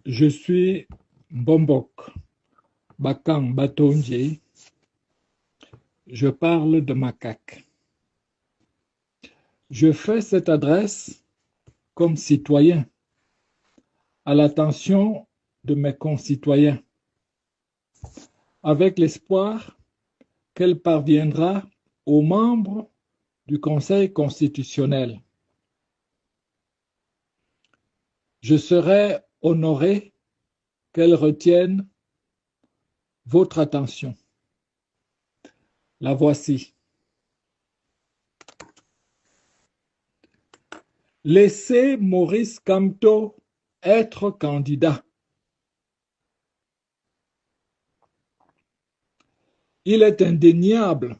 Je suis Mbombok Bakang Batonje. Je parle de macaque. Je fais cette adresse comme citoyen à l'attention de mes concitoyens, avec l'espoir qu'elle parviendra aux membres du Conseil constitutionnel. Je serai honoré qu'elle retienne votre attention. La voici. Laissez Maurice Kamto être candidat. Il est indéniable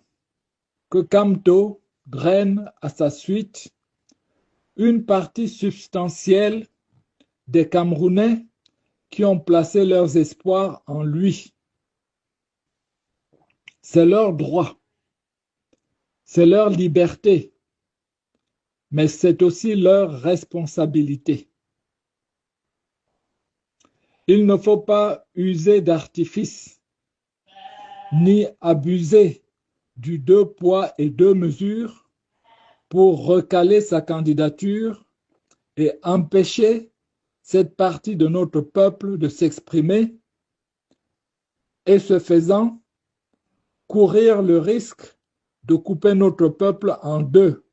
que Kamto draine à sa suite une partie substantielle des Camerounais qui ont placé leurs espoirs en lui. C'est leur droit, c'est leur liberté, mais c'est aussi leur responsabilité. Il ne faut pas user d'artifice, ni abuser du 2 poids et 2 mesures pour recaler sa candidature et empêcher cette partie de notre peuple de s'exprimer et, ce faisant, courir le risque de couper notre peuple en deux.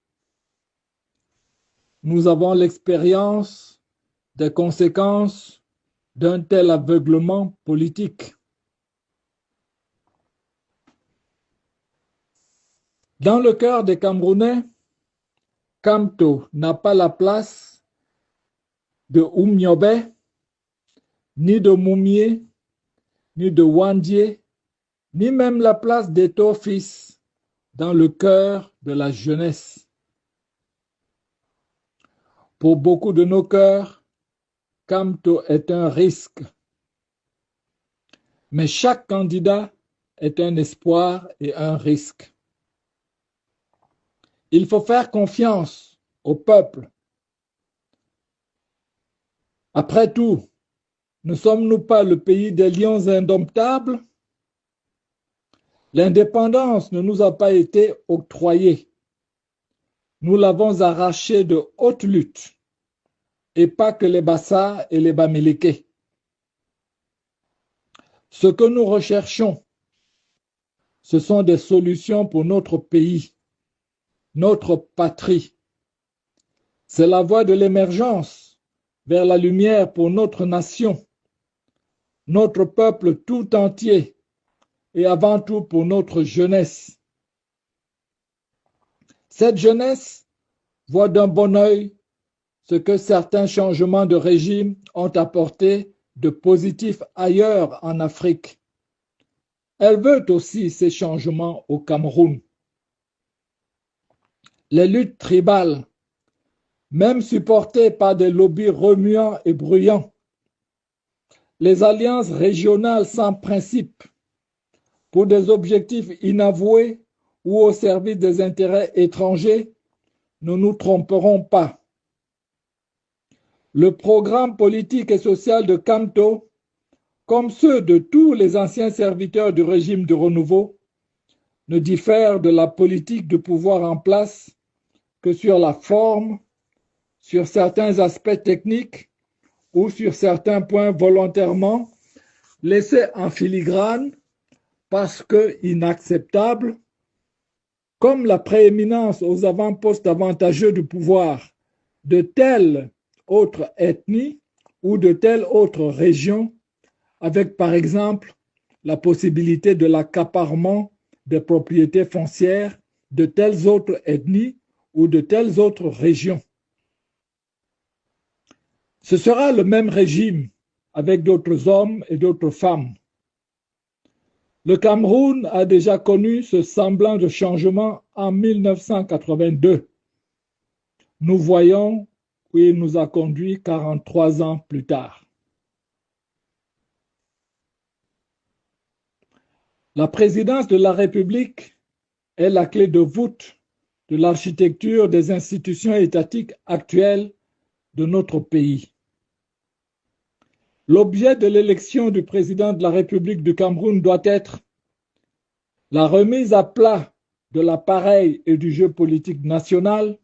Nous avons l'expérience des conséquences d'un tel aveuglement politique. Dans le cœur des Camerounais, Kamto n'a pas la place de Oumniobé, ni de Moumié, ni de Wandié, ni même la place d'Eto fils dans le cœur de la jeunesse. Pour beaucoup de nos cœurs, Kamto est un risque. Mais chaque candidat est un espoir et un risque. Il faut faire confiance au peuple. Après tout, ne sommes-nous pas le pays des lions indomptables? L'indépendance ne nous a pas été octroyée. Nous l'avons arrachée de haute lutte, et pas que les Bassa et les Bamileke. Ce que nous recherchons, ce sont des solutions pour notre pays, notre patrie. C'est la voie de l'émergence vers la lumière pour notre nation, notre peuple tout entier et avant tout pour notre jeunesse. Cette jeunesse voit d'un bon œil ce que certains changements de régime ont apporté de positif ailleurs en Afrique. Elle veut aussi ces changements au Cameroun. Les luttes tribales, même supportées par des lobbies remuants et bruyants, les alliances régionales sans principe, pour des objectifs inavoués ou au service des intérêts étrangers, ne nous tromperons pas. Le programme politique et social de Kamto, comme ceux de tous les anciens serviteurs du régime du renouveau, ne diffère de la politique de pouvoir en place que sur la forme, sur certains aspects techniques ou sur certains points volontairement laissés en filigrane parce que inacceptables, comme la prééminence aux avant-postes avantageux du pouvoir de telle autre ethnie ou de telle autre région, avec par exemple la possibilité de l'accaparement des propriétés foncières de telles autres ethnies ou de telles autres régions. Ce sera le même régime avec d'autres hommes et d'autres femmes. Le Cameroun a déjà connu ce semblant de changement en 1982. Nous voyons où il nous a conduits 43 ans plus tard. La présidence de la République est la clé de voûte de l'architecture des institutions étatiques actuelles de notre pays. L'objet de l'élection du président de la République du Cameroun doit être la remise à plat de l'appareil et du jeu politique national,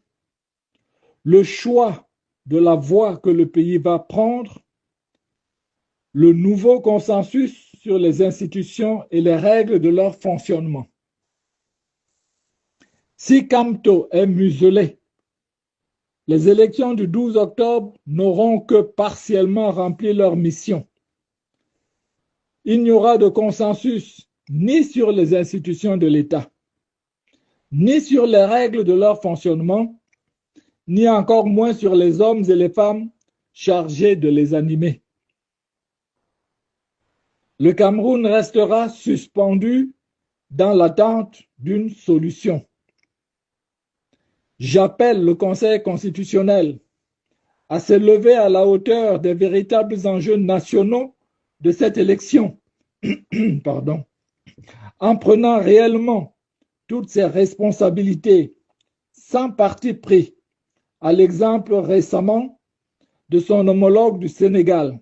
le choix de la voie que le pays va prendre, le nouveau consensus sur les institutions et les règles de leur fonctionnement. Si Kamto est muselé, les élections du 12 octobre n'auront que partiellement rempli leur mission. Il n'y aura de consensus ni sur les institutions de l'État, ni sur les règles de leur fonctionnement, ni encore moins sur les hommes et les femmes chargés de les animer. Le Cameroun restera suspendu dans l'attente d'une solution. J'appelle le Conseil constitutionnel à se lever à la hauteur des véritables enjeux nationaux de cette élection, en prenant réellement toutes ses responsabilités, sans parti pris, à l'exemple récemment de son homologue du Sénégal.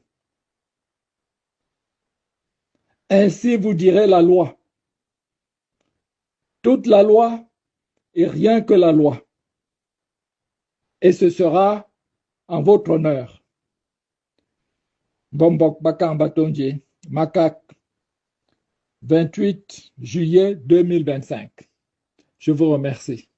Ainsi vous direz la loi. Toute la loi et rien que la loi. Et ce sera en votre honneur. Bombok Bakamba Tondje, Makak, 28 juillet 2025. Je vous remercie.